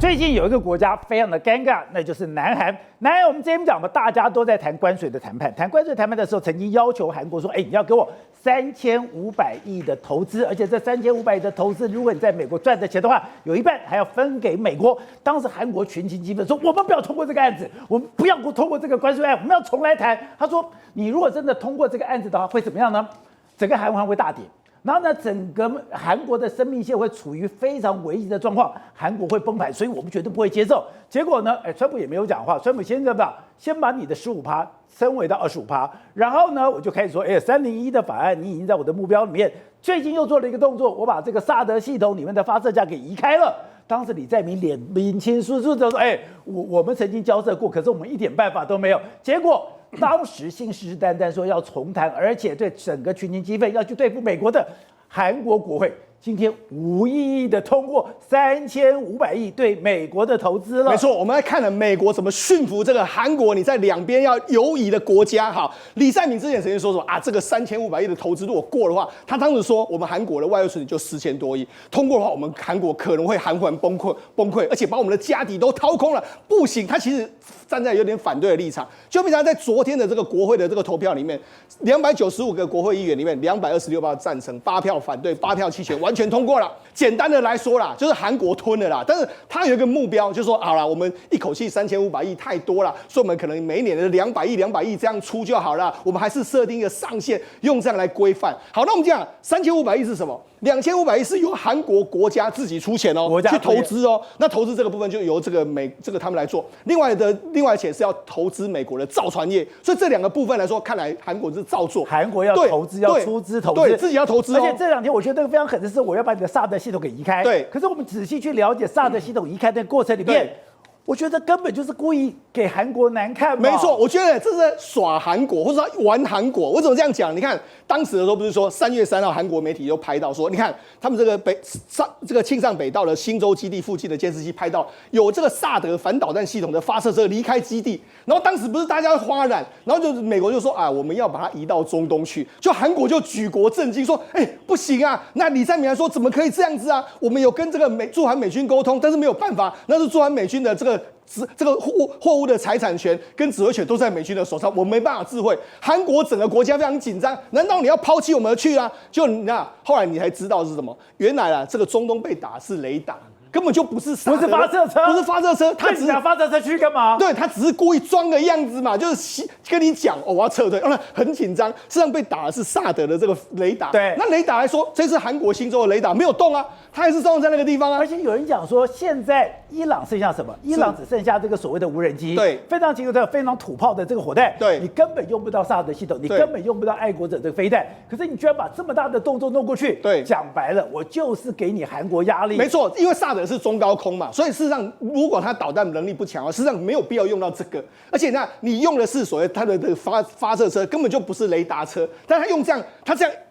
最近有一个国家非常的尴尬，那就是南韩。南韩我们之前讲嘛，大家都在谈关税的谈判。谈关税谈判的时候，曾经要求韩国说：“你要给我3500亿的投资，而且这3500亿的投资，如果你在美国赚的钱的话，有一半还要分给美国。”当时韩国群情激愤，说：“我们不要通过这个案子，我们不要通过这个关税案，我们要重来谈。”他说：“你如果真的通过这个案子的话，会怎么样呢？整个韩元会大跌。”然后呢，整个韩国的生命线会处于非常危急的状况，韩国会崩盘，所以我们绝对不会接受。结果呢，川普也没有讲话，川普先把你的15%升为到25%，然后呢，我就开始说，301的法案你已经在我的目标里面。最近又做了一个动作，我把这个萨德系统里面的发射架给移开了。当时李在明脸冰清叔叔就说，我们曾经交涉过，可是我们一点办法都没有。结果当时信誓旦旦说要重谈，而且对整个群情激愤要去对付美国的韩国国会，今天无意义的通过3500亿对美国的投资了。没错，我们来看了美国怎么驯服这个韩国，你在两边要游移的国家。好，李在明之前曾经说什么啊？这个3500亿的投资如果过的话，他当时说我们韩国的外汇存底就4000多亿，通过的话，我们韩国可能会韩元崩溃，而且把我们的家底都掏空了。不行，他其实站在有点反对的立场，就变成在昨天的这个国会的这个投票里面，295个国会议员里面，226票赞成，8票反对，8票弃权，完全通过了。简单的来说啦，就是韩国吞了啦。但是他有一个目标，就是说好啦，我们一口气3500亿太多了，所以我们可能每一年的200亿这样出就好了。我们还是设定一个上限，用这样来规范。好，那我们讲3500亿是什么？2500亿是由韩国国家自己出钱哦，去投资哦。那投资这个部分就由这个他们来做。另外的钱是要投资美国的造船业，所以这两个部分来说，看来韩国是照做。韩国要投资，要出资投资，对自己要投资哦。而且这两天我觉得那个非常狠的是，我要把你的萨德系统给移开。对，可是我们仔细去了解萨德系统移开的过程里面。我觉得根本就是故意给韩国难看嘛。没错，我觉得这是在耍韩国，或者说玩韩国。我怎么这样讲？你看当时的时候不是说3月3号韩国媒体就拍到说，你看他们这个庆尚北道的新州基地附近的监视器拍到有这个萨德反导弹系统的发射车离开基地，然后当时不是大家哗然，然后就美国就说啊，我们要把它移到中东去，就韩国就举国震惊说，不行啊！那李在明还说怎么可以这样子啊？我们有跟这个驻韩美军沟通，但是没有办法，那是驻韩美军的这个货物的财产权跟指挥权都在美军的手上，我们没办法智慧。韩国整个国家非常紧张，难道你要抛弃我们而去啊？就后来你才知道是什么？原来这个中东被打是雷达。根本就不是发射车，不是发射车，他只是拿发射车去干嘛？对，他只是故意装个样子嘛，就是跟你讲我要撤退，很紧张。实际上被打的是萨德的这个雷达。对，那雷达来说，这次韩国新州的雷达没有动啊，它还是照在那个地方啊。而且有人讲说，现在伊朗剩下什么？伊朗只剩下这个所谓的无人机，对，非常清楚，非常土炮的这个火弹，对，你根本用不到萨德系统，你根本用不到爱国者这个飞弹。可是你居然把这么大的动作弄过去，对，讲白了，我就是给你韩国压力。没错，因为萨德是中高空嘛，所以事实上，如果它导弹能力不强，事实上没有必要用到这个。而且你用的是所谓它的这个发射车，根本就不是雷达车。但他用这样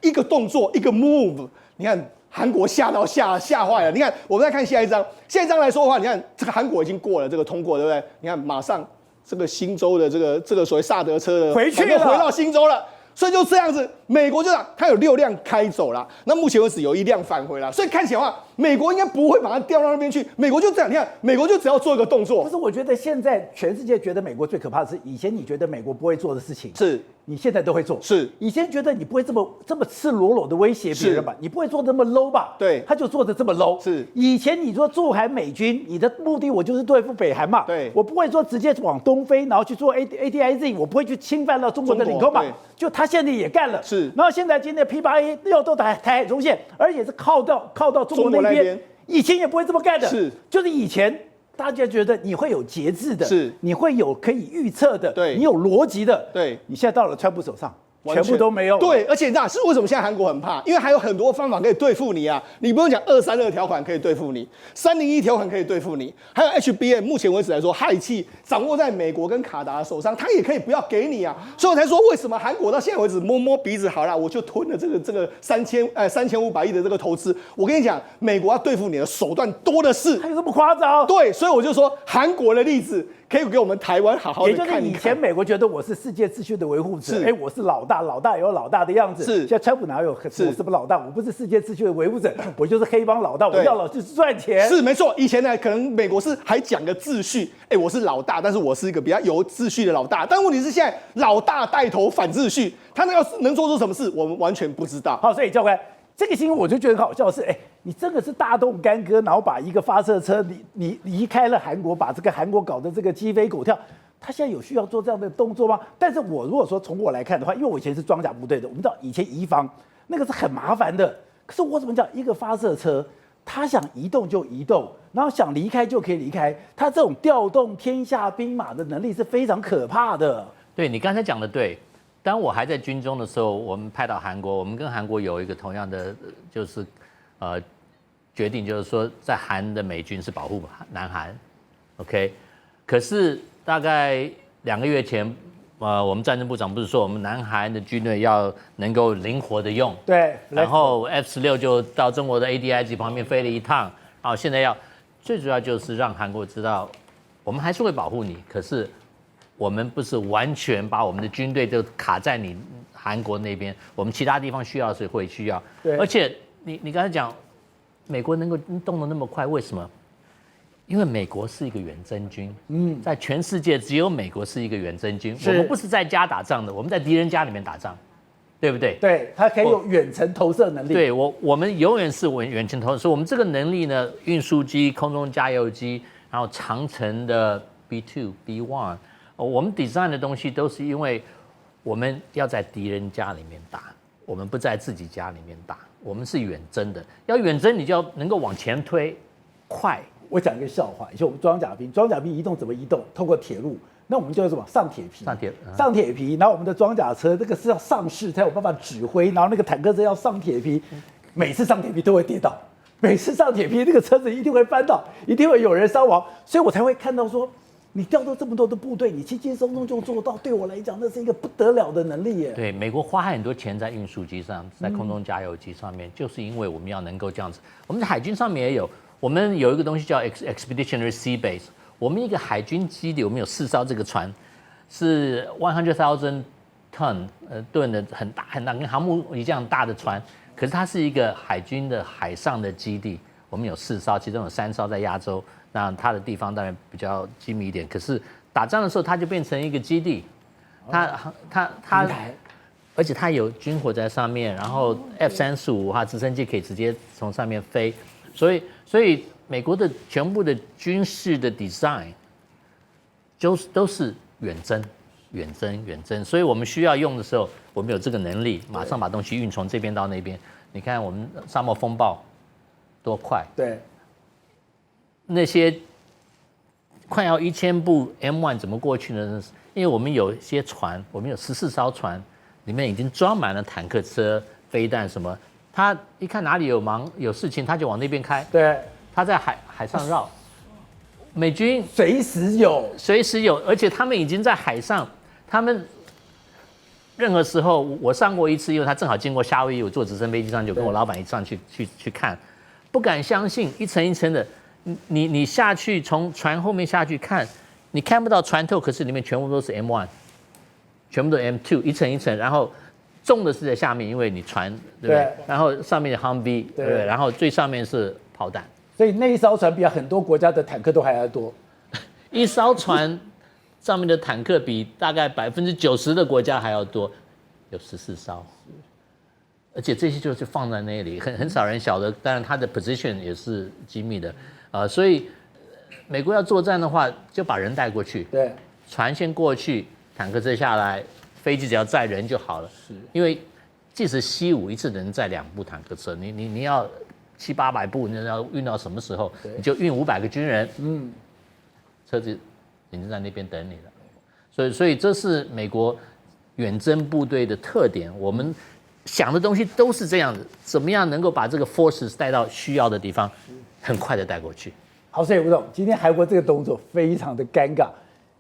一个动作，一个 move， 你看韩国吓坏了。你看，我们再看下一张来说的话，你看这个韩国已经过了这个通过，对不对？你看马上这个新州的这个所谓萨德车的回到新州了。所以就这样子，美国就讲它有6辆开走了，那目前为止有1辆返回了，所以看起来的话，美国应该不会把它调到那边去。美国就这样，你看，美国就只要做一个动作。不是，我觉得现在全世界觉得美国最可怕的是，以前你觉得美国不会做的事情，是你现在都会做。是以前觉得你不会这么赤裸裸的威胁别人吧？你不会做这么 low 吧？对，他就做的这么 low。是以前你说驻韩美军，你的目的我就是对付北韩嘛。对，我不会说直接往东飞，然后去做 ADIZ， 我不会去侵犯到中国的领空嘛。就他现在也干了。是，然后现在今天 P8A 又到台海中线，而且是靠到中国那边，以前也不会这么干的。是，就是以前大家觉得你会有节制的，是，你会有可以预测的，对，你有逻辑的，对，你现在到了川普手上。全部都没有。对，而且你知道是为什么现在韩国很怕？因为还有很多方法可以对付你啊！你不用讲232条款可以对付你，301条款可以对付你，还有 HBM， 目前为止来说，氦气掌握在美国跟卡达的手上，他也可以不要给你啊！所以我才说，为什么韩国到现在为止摸摸鼻子，好啦，我就吞了这个3500亿的这个投资。我跟你讲，美国要对付你的手段多的是，还有这么夸张？对，所以我就说韩国的例子可以给我们台湾好好的看一看。也就是以前美国觉得我是世界秩序的维护者，我是老大。大，老大也有老大的样子。是现在川普哪有我什么老大？我不是世界秩序的维护者，我就是黑帮老大，我要老就是赚钱。是没错，以前呢，可能美国是还讲个秩序，我是老大，但是我是一个比较有秩序的老大。但问题是现在老大带头反秩序，他那要能做出什么事，我们完全不知道。好，所以教官。这个新闻我就觉得很好笑是，你真的是大动干戈，然后把一个发射车你离开了韩国，把这个韩国搞得这个鸡飞狗跳，他现在有需要做这样的动作吗？但是我如果说从我来看的话，因为我以前是装甲部队的，我们知道以前移防那个是很麻烦的，可是我怎么讲，一个发射车，他想移动就移动，然后想离开就可以离开，他这种调动天下兵马的能力是非常可怕的。对，你刚才讲的对。当我还在军中的时候，我们派到韩国，我们跟韩国有一个同样的就是决定，就是说在韩的美军是保护南韩 ，OK。可是大概2个月前，我们战争部长不是说我们南韩的军队要能够灵活的用，对，然后 F-16就到中国的 ADIZ 旁边飞了一趟，现在最主要就是让韩国知道，我们还是会保护你，可是。我们不是完全把我们的军队都卡在你韩国那边，我们其他地方需要是会需要。对，而且你刚才讲，美国能够动得那么快，为什么？因为美国是一个远征军，在全世界只有美国是一个远征军，我们不是在家打仗的，我们在敌人家里面打仗，对不对？对，它可以有远程投射能力。对我们永远是远程投射，所以我们这个能力呢，运输机、空中加油机，然后长程的 B2、B1。我们 design 的东西都是因为我们要在敌人家里面打，我们不在自己家里面打，我们是远征的。要远征，你就要能够往前推，快。我讲一个笑话，以前我们装甲兵移动怎么移动？透过铁路，那我们就什么上铁皮，上铁皮，然后我们的装甲车这个是要上士才有办法指挥，然后那个坦克车要上铁皮，每次上铁皮都会跌倒，每次上铁皮那个车子一定会翻倒，一定会有人伤亡，所以我才会看到说。你调动这么多的部队，你轻轻松松就做到，对我来讲，那是一个不得了的能力耶。对，美国花很多钱在运输机上，在空中加油机上面，就是因为我们要能够这样子。我们在海军上面也有，我们有一个东西叫 Expeditionary Sea Base， 我们一个海军基地，我们有4艘这个船，是100,000 吨的很大，跟航母一样大的船。可是它是一个海军的海上的基地，我们有4艘，其中有3艘在亚洲。那它的地方当然比较机密一点，可是打仗的时候它就变成一个基地，而且它有军火在上面，然后 F-35它直升机可以直接从上面飞，所以美国的全部的军事的 design 都是远征，所以我们需要用的时候，我们有这个能力，马上把东西运从这边到那边。你看我们沙漠风暴多快，对。那些快要1000部 M1 怎么过去呢？因为我们有一些船，我们有14艘船，里面已经装满了坦克车、飞弹什么。他一看哪里有事情，他就往那边开。对，他在海上绕。美军随时有，而且他们已经在海上，他们任何时候，我上过一次，因为他正好经过夏威夷，我坐直升飞机上就跟我老板一起上去看，不敢相信一层一层的。你下去从船后面下去看，你看不到船头，可是里面全部都是 M1， 全部都 M2， 一层一层，然后重的是在下面，因为你船对不对？然后上面的 Humvee 对不对？然后最上面是炮弹，所以那一艘船比很多国家的坦克都还要多。一艘船上面的坦克比大概90%的国家还要多，有14艘。而且这些就是放在那里，很少人晓得。当然，它的 position 也是机密的。所以美国要作战的话，就把人带过去，对，船先过去，坦克车下来，飞机只要载人就好了。是，因为即使C5一次能载2部坦克车，你要700-800部，你要运到什么时候？你就运500个军人，车子已经在那边等你了。所以这是美国远征部队的特点。我们想的东西都是这样子，怎么样能够把这个 forces 带到需要的地方？很快的带过去。好，所以吴总，今天韩国这个动作非常的尴尬，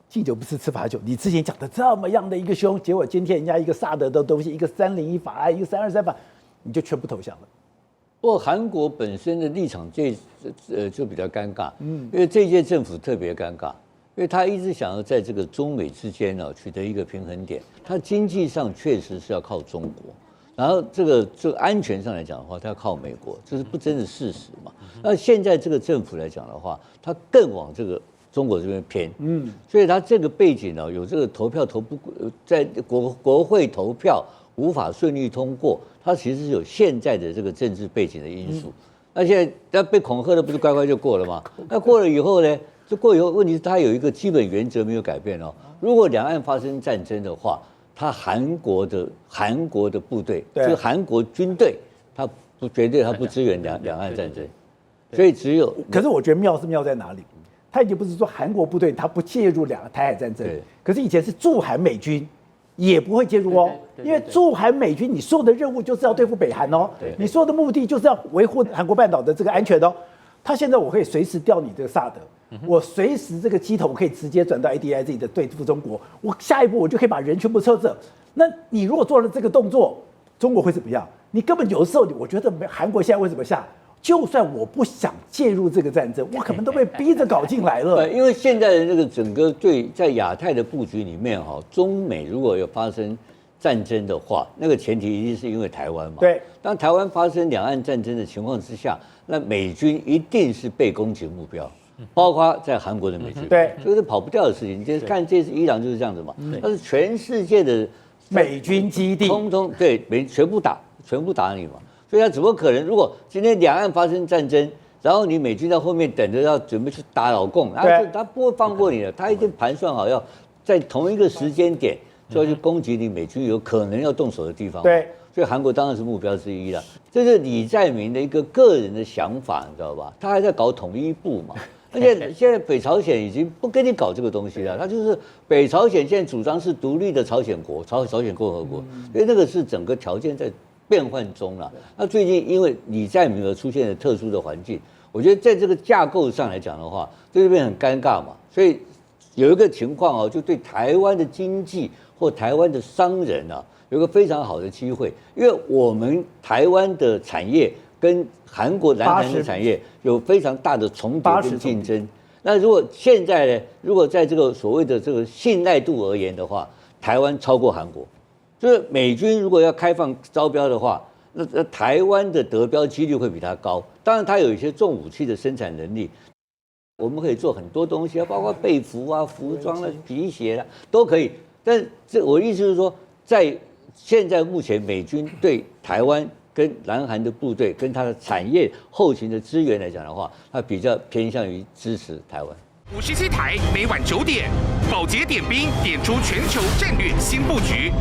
敬酒不吃吃罚酒。你之前讲的这么样的一个凶，结果今天人家一个萨德的东西，一个301法案，一个323法，你就全部投降了。不过韩国本身的立场就比较尴尬，因为这届政府特别尴尬，因为他一直想要在这个中美之间呢取得一个平衡点。他经济上确实是要靠中国，然后这个安全上来讲的话，他要靠美国，这是不争的事实嘛。那现在这个政府来讲的话，他更往这个中国这边偏，所以他这个背景呢，有这个投票在国会投票无法顺利通过，它其实是有现在的这个政治背景的因素。那现在他被恐吓的不是乖乖就过了吗？那过了以后呢？过以后，问题是它有一个基本原则没有改变哦。如果两岸发生战争的话，它韩国的部队，就是韩国军队，它绝对不支援两岸战争，所以只有。可是我觉得妙是妙在哪里？他已经不是说韩国部队他不介入台海战争，可是以前是驻韩美军也不会介入哦，因为驻韩美军你所有的任务就是要对付北韩哦，你所有的目的就是要维护韩国半岛的这个安全哦。他现在我可以随时调你这个萨德。我随时这个机头可以直接转到 ADIZ 的对付中国，我下一步我就可以把人全部撤走。那你如果做了这个动作，中国会怎么样？你根本有时候我觉得韩国现在为什么下？就算我不想介入这个战争，我可能都被逼着搞进来了。因为现在的这个整个在亚太的布局里面中美如果有发生战争的话，那个前提一定是因为台湾嘛。对，当台湾发生两岸战争的情况之下，那美军一定是被攻击目标。包括在韩国的美军，对，这个是跑不掉的事情。你看这次伊朗就是这样子嘛，它是全世界的美军基地，通对全部打你嘛。所以他怎么可能？如果今天两岸发生战争，然后你美军在后面等着要准备去打老共，他不会放过你的，他一定盘算好要在同一个时间点就要去攻击你美军有可能要动手的地方。对。所以韩国当然是目标之一了，这是李在明的一个个人的想法，你知道吧？他还在搞统一部嘛，而且现在北朝鲜已经不跟你搞这个东西了，他就是北朝鲜现在主张是独立的朝鲜国，朝鲜共和国，因为那个是整个条件在变换中了。那最近因为李在明而出现的特殊的环境，我觉得在这个架构上来讲的话，这边很尴尬嘛，所以有一个情况就对台湾的经济或台湾的商人有个非常好的机会，因为我们台湾的产业跟韩国南韩的产业有非常大的重叠跟竞争。那如果现在呢？如果在这个所谓的这个信赖度而言的话，台湾超过韩国，就是美军如果要开放招标的话，那台湾的得标几率会比它高。当然，它有一些重武器的生产能力，我们可以做很多东西包括备服服装皮鞋都可以。但我的意思是说，在现在目前美军对台湾跟南韩的部队跟它的产业后勤的资源来讲的话，它比较偏向于支持台湾。57台每晚9点，宝洁点兵点出全球战略新布局。